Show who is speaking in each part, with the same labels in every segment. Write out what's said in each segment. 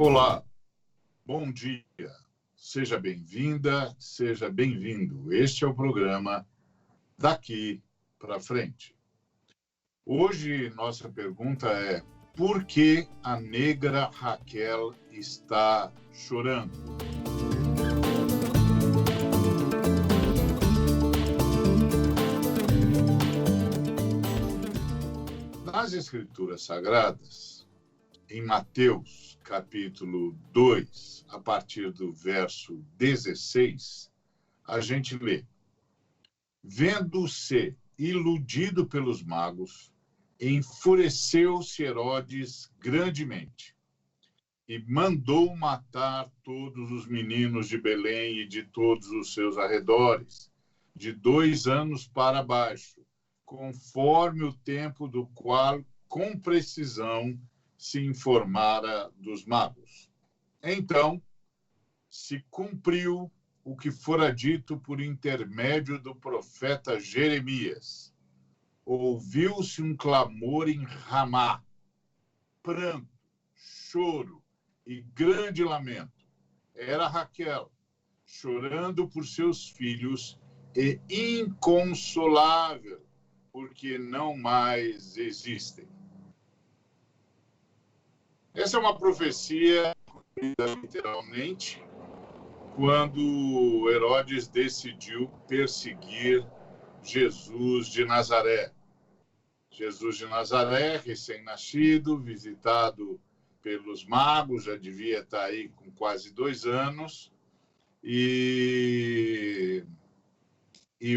Speaker 1: Olá, bom dia, seja bem-vinda, seja bem-vindo. Este é o programa Daqui para Frente. Hoje, nossa pergunta é: por que a negra Raquel está chorando? Nas Escrituras Sagradas, em Mateus, capítulo 2, a partir do verso 16, a gente lê: Vendo-se iludido pelos magos, enfureceu-se Herodes grandemente e mandou matar todos os meninos de Belém e de todos os seus arredores, de 2 anos para baixo, conforme o tempo do qual, com precisão, se informara dos magos. Então, se cumpriu o que fora dito por intermédio do profeta Jeremias. Ouviu-se um clamor em Ramá, pranto, choro e grande lamento. Era Raquel, chorando por seus filhos e inconsolável, porque não mais existem. Essa é uma profecia, literalmente, quando Herodes decidiu perseguir Jesus de Nazaré. Jesus de Nazaré, recém-nascido, visitado pelos magos, já devia estar aí com quase 2 anos, e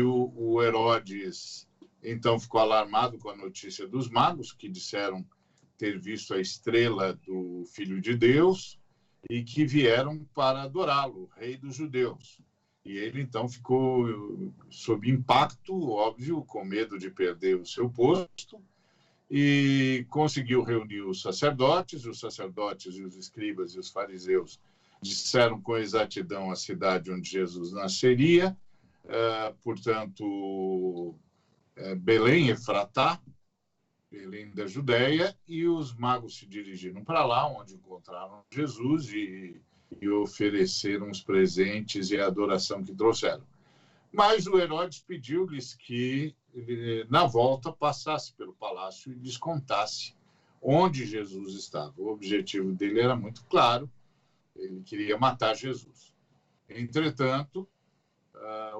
Speaker 1: o Herodes, então, ficou alarmado com a notícia dos magos, que disseram ter visto a estrela do Filho de Deus e que vieram para adorá-lo, rei dos judeus. E ele, então, ficou sob impacto, óbvio, com medo de perder o seu posto, e conseguiu reunir os sacerdotes e os escribas e os fariseus disseram com exatidão a cidade onde Jesus nasceria, portanto, Belém, Efratá, Belém da Judéia, e os magos se dirigiram para lá, onde encontraram Jesus e ofereceram os presentes e a adoração que trouxeram. Mas o Herodes pediu-lhes que, na volta, passasse pelo palácio e lhes contasse onde Jesus estava. O objetivo dele era muito claro, ele queria matar Jesus. Entretanto,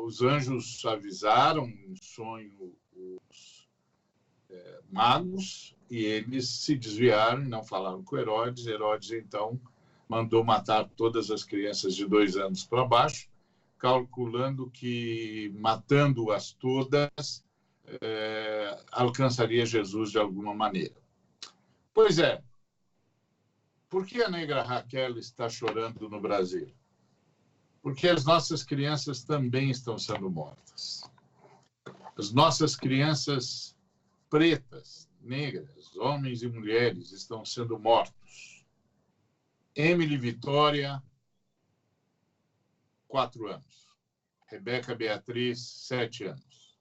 Speaker 1: os anjos avisaram em sonho os magos e eles se desviaram e não falaram com Herodes. Herodes, então, mandou matar todas as crianças de 2 anos para baixo, calculando que, matando-as todas, alcançaria Jesus de alguma maneira. Pois é, por que a negra Raquel está chorando no Brasil? Porque as nossas crianças também estão sendo mortas. As nossas crianças pretas, negras, homens e mulheres estão sendo mortos. Emily Vitória, 4 anos. Rebeca Beatriz, 7 anos.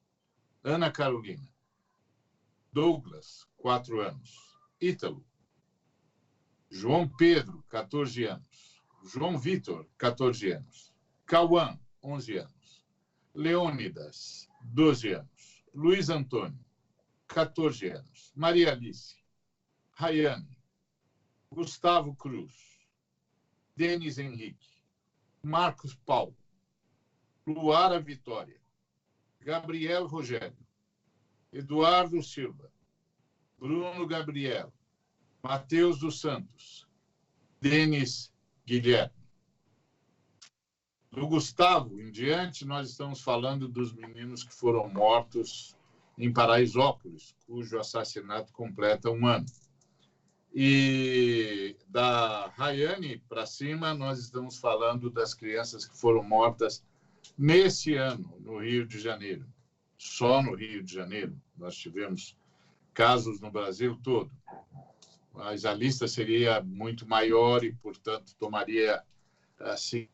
Speaker 1: Ana Carolina. Douglas, 4 anos. Ítalo. João Pedro, 14 anos. João Vitor, 14 anos. Cauã, 11 anos. Leônidas, 12 anos. Luiz Antônio, 14 anos. Maria Alice. Rayane. Gustavo Cruz. Denis Henrique. Marcos Paulo. Luara Vitória. Gabriel Rogério. Eduardo Silva. Bruno Gabriel. Matheus dos Santos. Denis Guilherme. Do Gustavo em diante, nós estamos falando dos meninos que foram mortos em Paraisópolis, cujo assassinato completa 1 ano. E da Rayane para cima, nós estamos falando das crianças que foram mortas nesse ano, no Rio de Janeiro. Só no Rio de Janeiro. Nós tivemos casos no Brasil todo. Mas a lista seria muito maior e, portanto, tomaria, assim,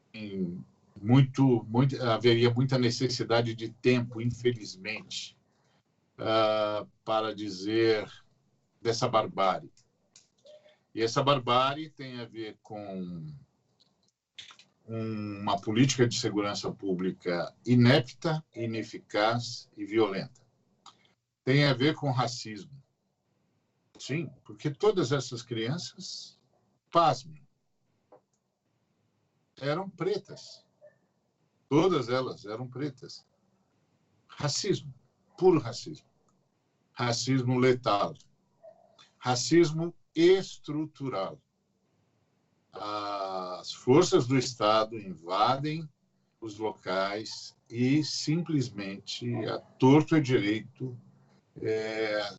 Speaker 1: haveria muita necessidade de tempo, infelizmente, para dizer dessa barbárie. E essa barbárie tem a ver com uma política de segurança pública inepta, ineficaz e violenta. Tem a ver com racismo. Sim, porque todas essas crianças, pasmem, eram pretas. Todas elas eram pretas. Racismo, puro racismo. Racismo letal. Racismo estrutural. As forças do Estado invadem os locais e simplesmente, a torto e direito,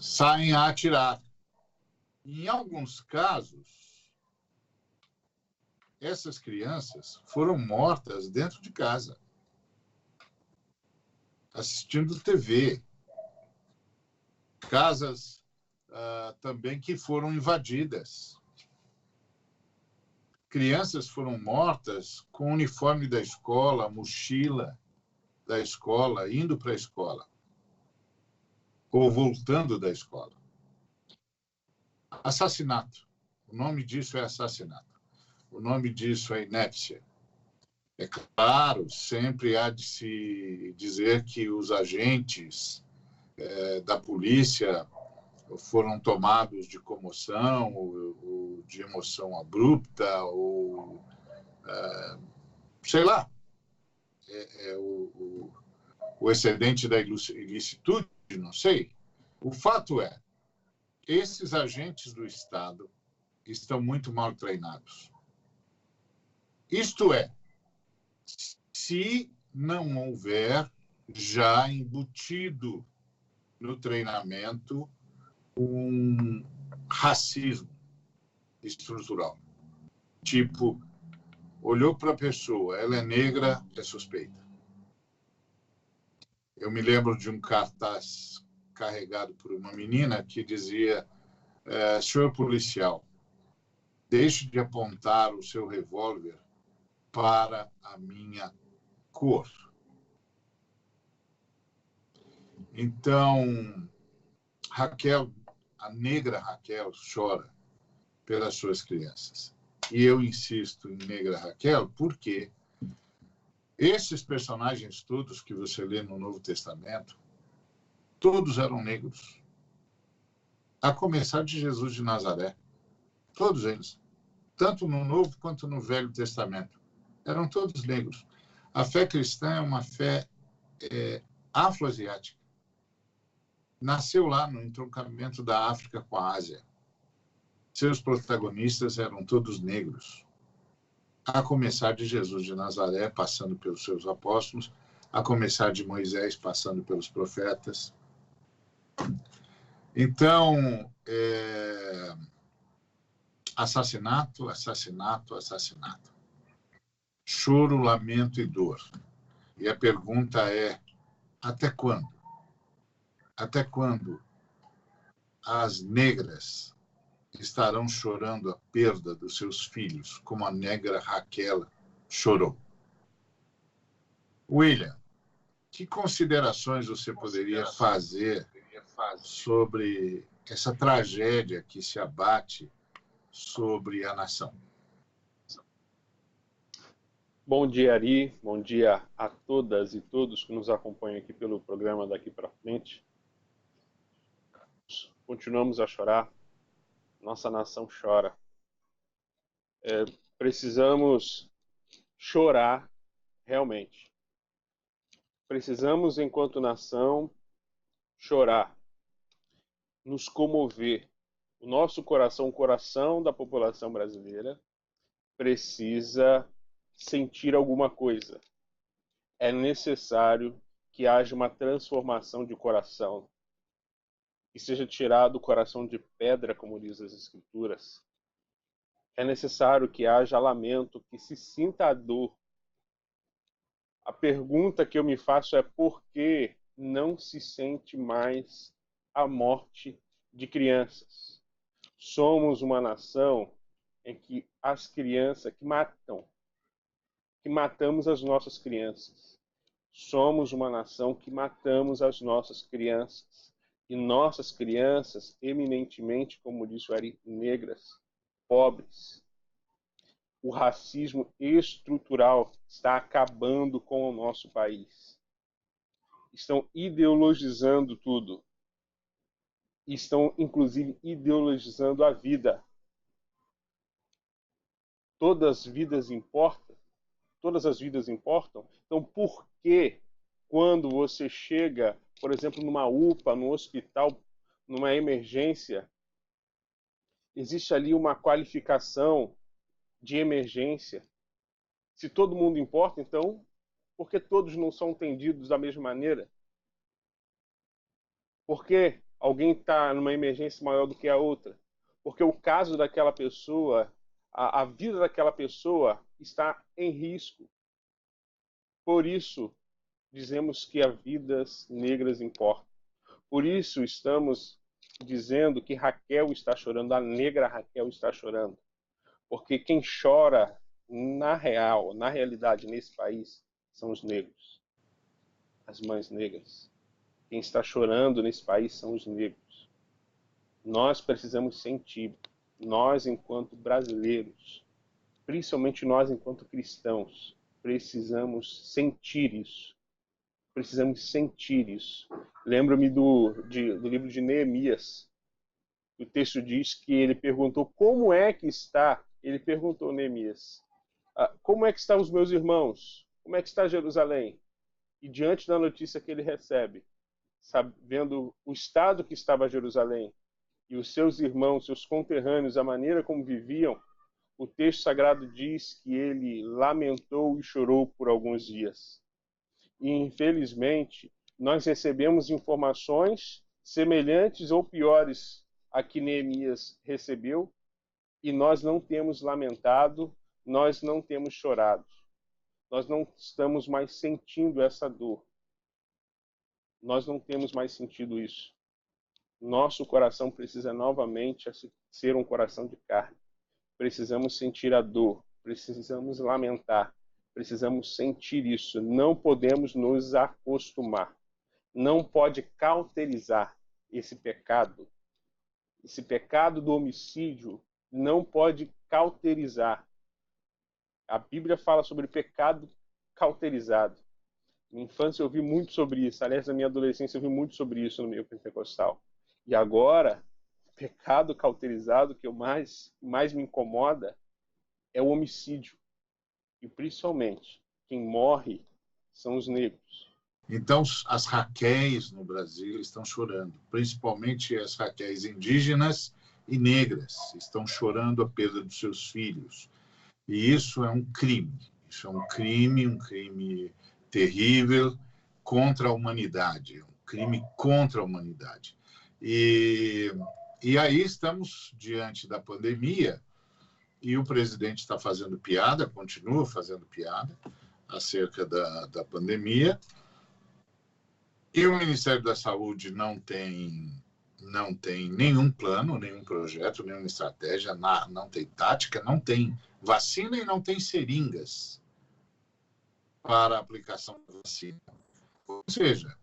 Speaker 1: saem a atirar. Em alguns casos, essas crianças foram mortas dentro de casa, assistindo TV. Casas também que foram invadidas. Crianças foram mortas com o uniforme da escola, mochila da escola, indo para a escola, ou voltando da escola. Assassinato. O nome disso é assassinato. O nome disso é inépcia. É claro, sempre há de se dizer que os agentes da polícia foram tomados de comoção, ou de emoção abrupta, ou sei lá, o excedente da ilicitude, não sei. O fato é, esses agentes do Estado estão muito mal treinados. Isto é, se não houver já embutido no treinamento um racismo estrutural. Tipo, olhou para a pessoa, ela é negra, é suspeita. Eu me lembro de um cartaz carregado por uma menina que dizia: senhor policial, deixe de apontar o seu revólver para a minha cor. Então, Raquel, a negra Raquel, chora pelas suas crianças. E eu insisto em negra Raquel porque esses personagens todos que você lê no Novo Testamento, todos eram negros. A começar de Jesus de Nazaré. Todos eles. Tanto no Novo quanto no Velho Testamento. Eram todos negros. A fé cristã é uma fé afroasiática. Nasceu lá no entroncamento da África com a Ásia. Seus protagonistas eram todos negros. A começar de Jesus de Nazaré, passando pelos seus apóstolos, a começar de Moisés, passando pelos profetas. Então, assassinato, assassinato, assassinato. Choro, lamento e dor. E a pergunta é, até quando? Até quando as negras estarão chorando a perda dos seus filhos, como a negra Raquel chorou? William, que considerações você poderia fazer sobre essa tragédia que se abate sobre a nação?
Speaker 2: Bom dia, Ari. Bom dia a todas e todos que nos acompanham aqui pelo programa Daqui para Frente. Continuamos a chorar. Nossa nação chora. Precisamos chorar realmente. Precisamos, enquanto nação, chorar, nos comover. O nosso coração, o coração da população brasileira, precisa sentir alguma coisa. É necessário que haja uma transformação de coração, que seja tirado o coração de pedra, como diz as Escrituras. É necessário que haja lamento, que se sinta a dor. A pergunta que eu me faço é por que não se sente mais a morte de crianças? Somos uma nação em que as crianças que matamos as nossas crianças. Somos uma nação que matamos as nossas crianças. E nossas crianças, eminentemente, como disse o Ari, negras. pobres. O racismo estrutural está acabando com o nosso país. Estão ideologizando tudo. Estão, inclusive, ideologizando a vida. Todas as vidas importam. Todas as vidas importam. Então, por que, quando você chega, por exemplo, numa UPA, num hospital, numa emergência, existe ali uma qualificação de emergência? Se todo mundo importa, então, por que todos não são atendidos da mesma maneira? Por que alguém está numa emergência maior do que a outra? Porque o caso daquela pessoa, a vida daquela pessoa está em risco. Por isso, dizemos que as vidas negras importam. Por isso, estamos dizendo que Raquel está chorando, a negra Raquel está chorando. Porque quem chora, na realidade, nesse país, são os negros, as mães negras. Quem está chorando nesse país são os negros. Nós precisamos sentir, nós enquanto brasileiros, principalmente nós enquanto cristãos, precisamos sentir isso. Precisamos sentir isso. Lembro-me do livro de Neemias. O texto diz que ele perguntou como é que está, ele perguntou, Neemias, como é que estão os meus irmãos? Como é que está Jerusalém? E diante da notícia que ele recebe, sabendo o estado que estava Jerusalém e os seus irmãos, seus conterrâneos, a maneira como viviam, o texto sagrado diz que ele lamentou e chorou por alguns dias. E, infelizmente, nós recebemos informações semelhantes ou piores a que Neemias recebeu, e nós não temos lamentado, nós não temos chorado. Nós não estamos mais sentindo essa dor. Nós não temos mais sentido isso. Nosso coração precisa novamente ser um coração de carne. Precisamos sentir a dor, precisamos lamentar, precisamos sentir isso. Não podemos nos acostumar. Não pode cauterizar esse pecado. Esse pecado do homicídio não pode cauterizar. A Bíblia fala sobre pecado cauterizado. Na minha infância eu ouvi muito sobre isso. Aliás, na minha adolescência eu ouvi muito sobre isso no meio pentecostal. E agora, o pecado cauterizado que mais me incomoda é o homicídio. E principalmente, quem morre são os negros.
Speaker 1: Então, as Raquéis no Brasil estão chorando, principalmente as Raquéis indígenas e negras, estão chorando a perda dos seus filhos. E isso é um crime. Isso é um crime terrível contra a humanidade, um crime contra a humanidade. E aí estamos diante da pandemia e o presidente está fazendo piada, continua fazendo piada acerca da pandemia, e o Ministério da Saúde não tem nenhum plano, nenhum projeto, nenhuma estratégia, não tem tática, não tem vacina e não tem seringas para a aplicação da vacina. Ou seja,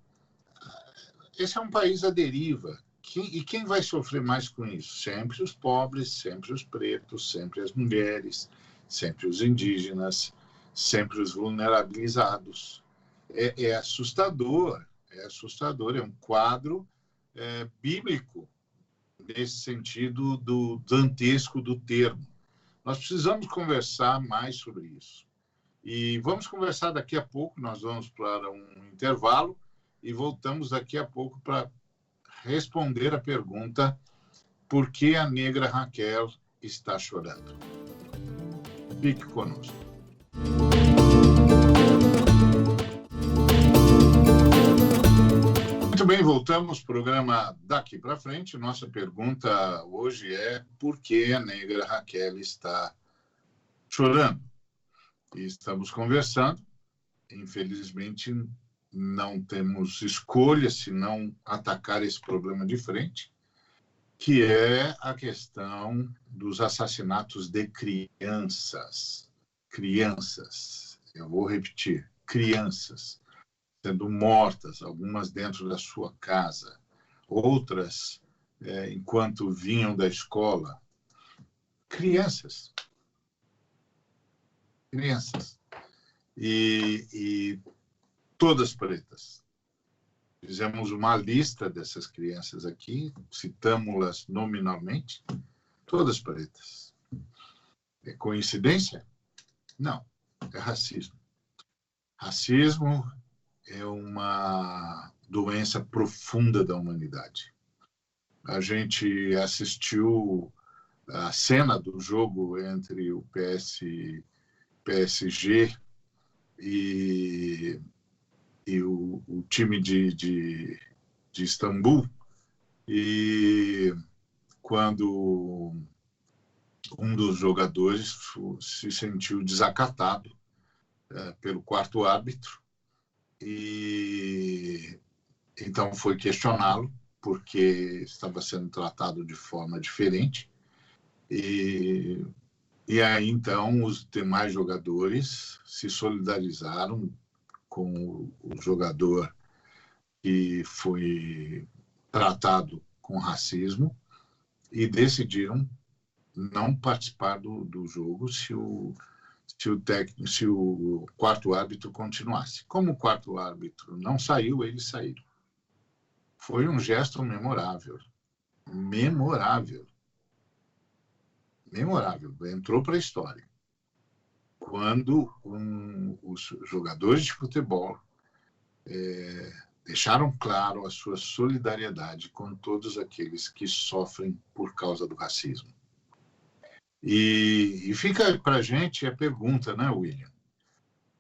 Speaker 1: esse é um país à deriva. E quem vai sofrer mais com isso? Sempre os pobres, sempre os pretos, sempre as mulheres, sempre os indígenas, sempre os vulnerabilizados. É assustador, é um quadro bíblico, nesse sentido do dantesco do termo. Nós precisamos conversar mais sobre isso. E vamos conversar daqui a pouco, nós vamos para um intervalo e voltamos daqui a pouco para responder a pergunta: por que a negra Raquel está chorando? Fique conosco. Muito bem, voltamos ao programa Daqui para Frente. Nossa pergunta hoje é: por que a negra Raquel está chorando? E estamos conversando. Infelizmente, não temos escolha se não atacar esse problema de frente, que é a questão dos assassinatos de crianças. Crianças, eu vou repetir, crianças sendo mortas, algumas dentro da sua casa, outras enquanto vinham da escola. Crianças. Crianças. E todas pretas. Fizemos uma lista dessas crianças aqui, citamos-las nominalmente, todas pretas. É coincidência? Não, é racismo. Racismo é uma doença profunda da humanidade. A gente assistiu a cena do jogo entre o PSG e o time de Istambul, e quando um dos jogadores se sentiu desacatado pelo quarto árbitro, e então foi questioná-lo porque estava sendo tratado de forma diferente, e aí então os demais jogadores se solidarizaram com o jogador que foi tratado com racismo e decidiram não participar do jogo se o quarto árbitro continuasse. Como o quarto árbitro não saiu, eles saíram. Foi um gesto memorável. Memorável. Memorável. Entrou para a história. Quando os jogadores de futebol deixaram claro a sua solidariedade com todos aqueles que sofrem por causa do racismo. E fica para a gente a pergunta, né, William?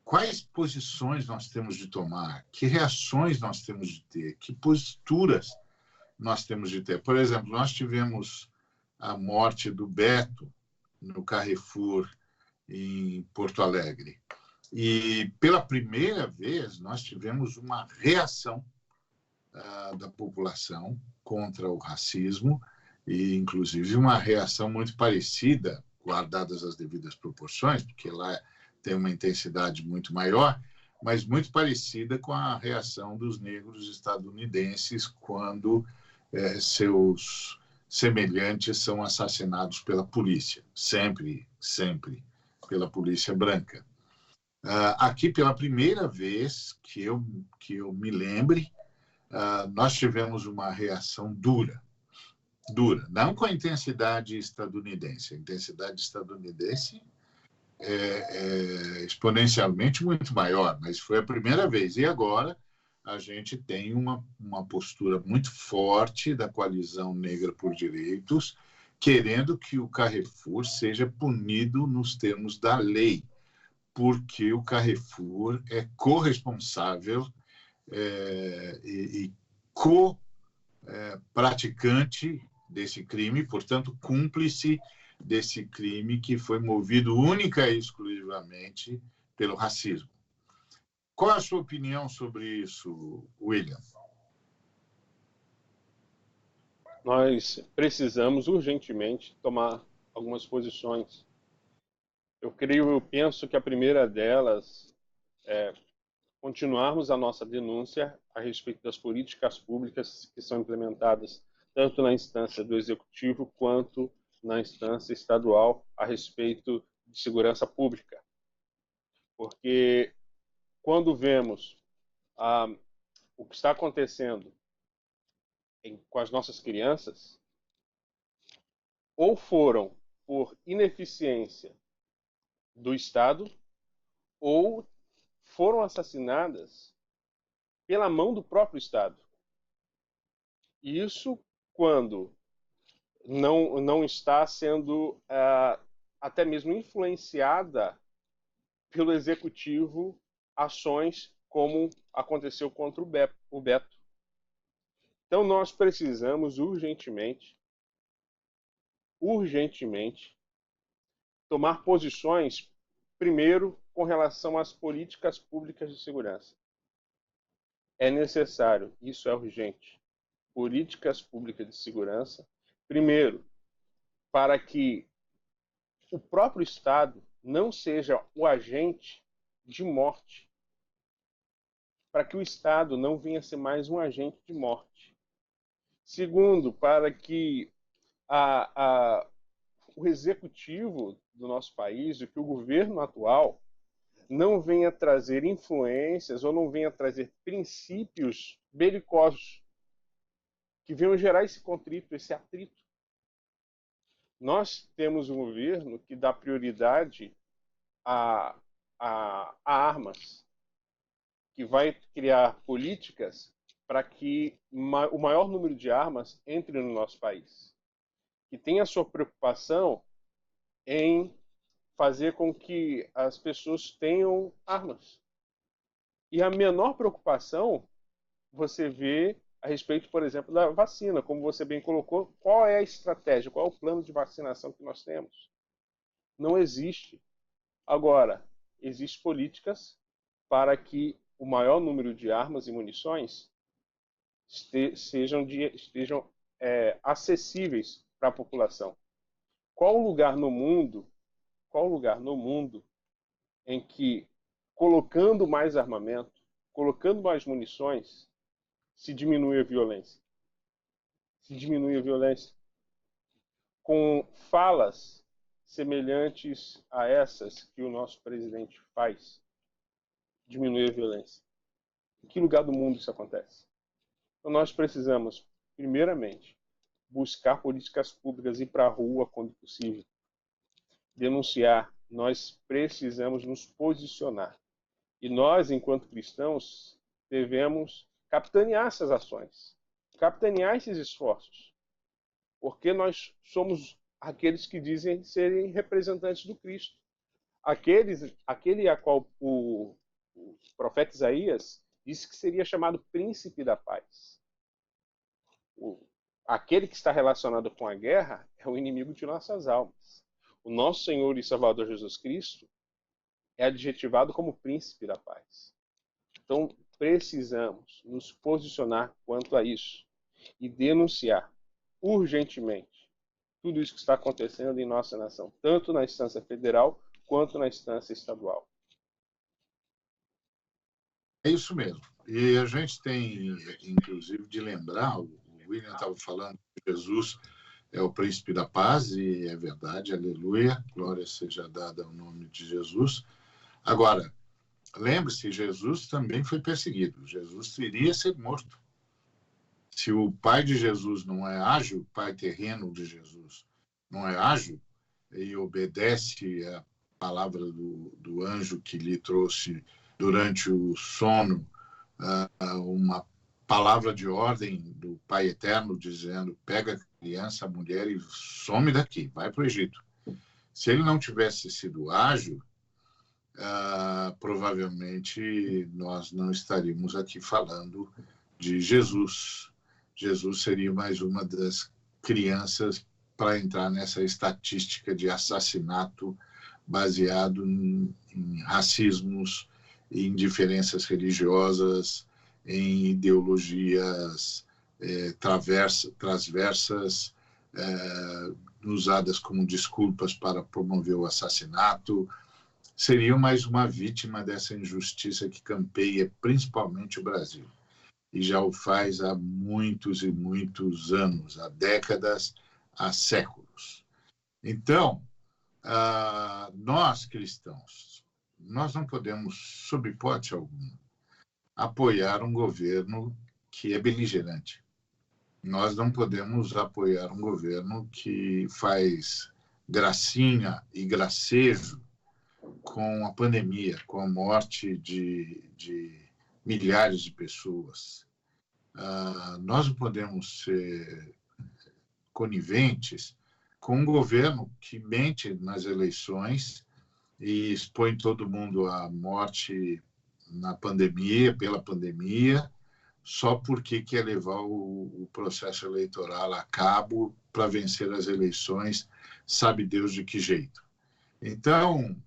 Speaker 1: Quais posições nós temos de tomar? Que reações nós temos de ter? Que posturas nós temos de ter? Por exemplo, nós tivemos a morte do Beto no Carrefour, em Porto Alegre. E, pela primeira vez, nós tivemos uma reação da população contra o racismo, e, inclusive, uma reação muito parecida, guardadas as devidas proporções, porque lá tem uma intensidade muito maior, mas muito parecida com a reação dos negros estadunidenses quando seus semelhantes são assassinados pela polícia, sempre pela polícia branca. Aqui, pela primeira vez que eu me lembre, nós tivemos uma reação dura, não com a intensidade estadunidense. A intensidade estadunidense é exponencialmente muito maior, mas foi a primeira vez. E agora a gente tem uma postura muito forte da Coalizão Negra por Direitos, querendo que o Carrefour seja punido nos termos da lei, porque o Carrefour é corresponsável e co-praticante desse crime, portanto, cúmplice desse crime que foi movido única e exclusivamente pelo racismo. Qual a sua opinião sobre isso, William?
Speaker 2: Nós precisamos urgentemente tomar algumas posições. Eu penso que a primeira delas é continuarmos a nossa denúncia a respeito das políticas públicas que são implementadas tanto na instância do Executivo quanto na instância estadual a respeito de segurança pública. Porque quando vemos o que está acontecendo com as nossas crianças, ou foram por ineficiência do Estado, ou foram assassinadas pela mão do próprio Estado. E isso quando não está sendo até mesmo influenciada pelo Executivo ações como aconteceu contra o Beto. Então nós precisamos urgentemente tomar posições, primeiro, com relação às políticas públicas de segurança. É necessário, isso é urgente, políticas públicas de segurança, primeiro, para que o próprio Estado não seja o agente de morte, para que o Estado não venha a ser mais um agente de morte. Segundo, para que o executivo do nosso país, que o governo atual não venha trazer influências ou não venha trazer princípios belicosos que venham gerar esse contrito, esse atrito. Nós temos um governo que dá prioridade a armas, que vai criar políticas para que o maior número de armas entre no nosso país, que tem a sua preocupação em fazer com que as pessoas tenham armas. E a menor preocupação você vê a respeito, por exemplo, da vacina, como você bem colocou, qual é a estratégia, qual é o plano de vacinação que nós temos? Não existe. Agora, existem políticas para que o maior número de armas e munições estejam acessíveis para a população. Qual lugar no mundo em que, colocando mais armamento, colocando mais munições, se diminui a violência? Se diminui a violência. Com falas semelhantes a essas que o nosso presidente faz, diminui a violência. Em que lugar do mundo isso acontece? Então nós precisamos, primeiramente, buscar políticas públicas, ir para a rua quando possível, denunciar. Nós precisamos nos posicionar. E nós, enquanto cristãos, devemos capitanear essas ações, capitanear esses esforços, porque nós somos aqueles que dizem serem representantes do Cristo. Aquele a qual o profeta Isaías disse que seria chamado príncipe da paz. Aquele que está relacionado com a guerra é o inimigo de nossas almas. O nosso Senhor e Salvador Jesus Cristo é adjetivado como príncipe da paz. Então, precisamos nos posicionar quanto a isso e denunciar urgentemente tudo isso que está acontecendo em nossa nação, tanto na instância federal quanto na instância estadual.
Speaker 1: É isso mesmo. E a gente tem, inclusive, de lembrar, o William estava falando que Jesus é o príncipe da paz, e é verdade, aleluia, glória seja dada ao nome de Jesus. Agora, lembre-se, Jesus também foi perseguido, Jesus iria ser morto. Se o pai de Jesus não é ágil, o pai terreno de Jesus não é ágil, e obedece a palavra do anjo que lhe trouxe durante o sono uma palavra de ordem do Pai Eterno, dizendo: pega a criança, a mulher e some daqui, vai para o Egito. Se ele não tivesse sido ágil, provavelmente nós não estaríamos aqui falando de Jesus. Jesus seria mais uma das crianças para entrar nessa estatística de assassinato baseado em racismos, em diferenças religiosas, em ideologias transversas, usadas como desculpas para promover o assassinato. Seria mais uma vítima dessa injustiça que campeia principalmente o Brasil. E já o faz há muitos e muitos anos, há décadas, há séculos. Então, nós cristãos, nós não podemos, sob hipótese alguma, apoiar um governo que é beligerante. Nós não podemos apoiar um governo que faz gracinha e gracejo com a pandemia, com a morte de milhares de pessoas. Nós não podemos ser coniventes com um governo que mente nas eleições e expõe todo mundo à morte na pandemia, pela pandemia, só porque quer levar o processo eleitoral a cabo para vencer as eleições, sabe Deus de que jeito. Então,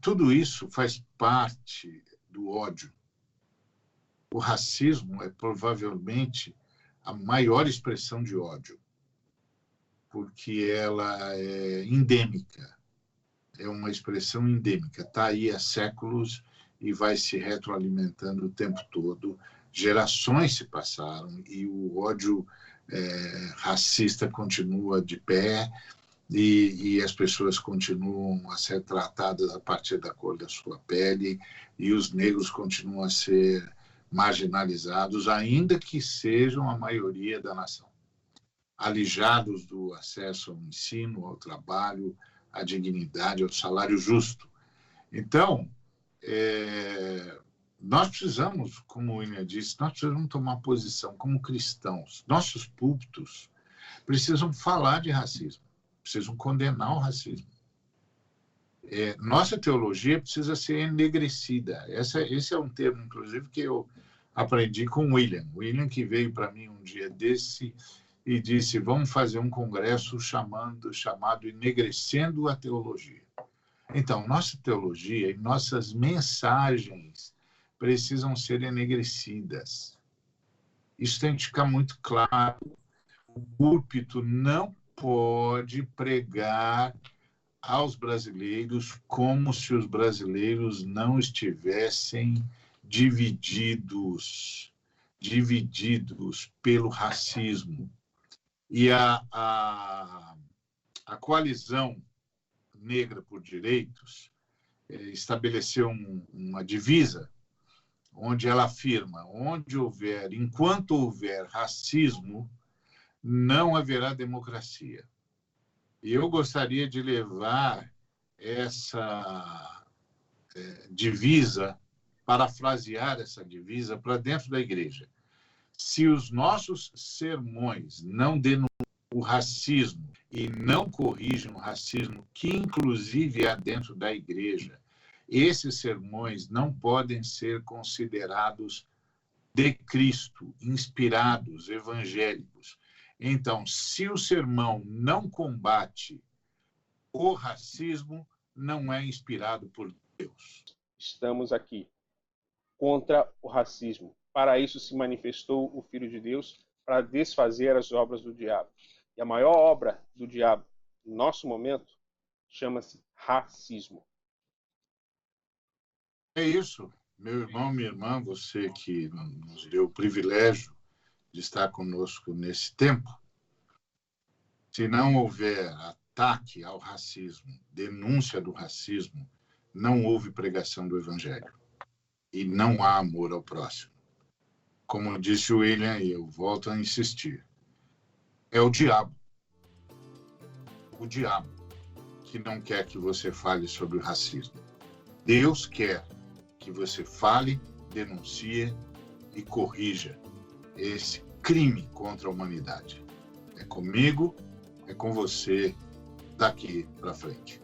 Speaker 1: tudo isso faz parte do ódio. O racismo é provavelmente a maior expressão de ódio, porque ela é endêmica, é uma expressão endêmica, está aí há séculos e vai se retroalimentando o tempo todo. Gerações se passaram e o ódio racista continua de pé, e as pessoas continuam a ser tratadas a partir da cor da sua pele, e os negros continuam a ser marginalizados, ainda que sejam a maioria da nação, alijados do acesso ao ensino, ao trabalho, à dignidade, ao salário justo. Então, nós precisamos, como o William disse, nós precisamos tomar posição como cristãos. Nossos púlpitos precisam falar de racismo, precisam condenar o racismo. Nossa teologia precisa ser enegrecida. Esse é um termo, inclusive, que eu aprendi com o William. O William que veio para mim um dia desse e disse, vamos fazer um congresso chamado Enegrecendo a Teologia. Então, nossa teologia e nossas mensagens precisam ser enegrecidas. Isso tem que ficar muito claro. O púlpito não pode pregar aos brasileiros como se os brasileiros não estivessem divididos pelo racismo. E a coalizão negra por direitos estabeleceu uma divisa onde ela afirma, enquanto houver racismo, não haverá democracia. E eu gostaria de levar essa divisa, parafrasear essa divisa para dentro da igreja. Se os nossos sermões não denunciam o racismo e não corrigem o racismo, que inclusive há dentro da igreja, esses sermões não podem ser considerados de Cristo, inspirados, evangélicos. Então, se o sermão não combate o racismo, não é inspirado por Deus.
Speaker 2: Estamos aqui contra o racismo. Para isso se manifestou o Filho de Deus, para desfazer as obras do diabo. E a maior obra do diabo, no nosso momento, chama-se racismo.
Speaker 1: É isso, meu irmão, minha irmã, você que nos deu o privilégio de estar conosco nesse tempo. Se não houver ataque ao racismo, denúncia do racismo, não houve pregação do Evangelho. E não há amor ao próximo. Como disse o William, e eu volto a insistir, é o diabo que não quer que você fale sobre o racismo. Deus quer que você fale, denuncie e corrija esse crime contra a humanidade. É comigo, é com você daqui para frente.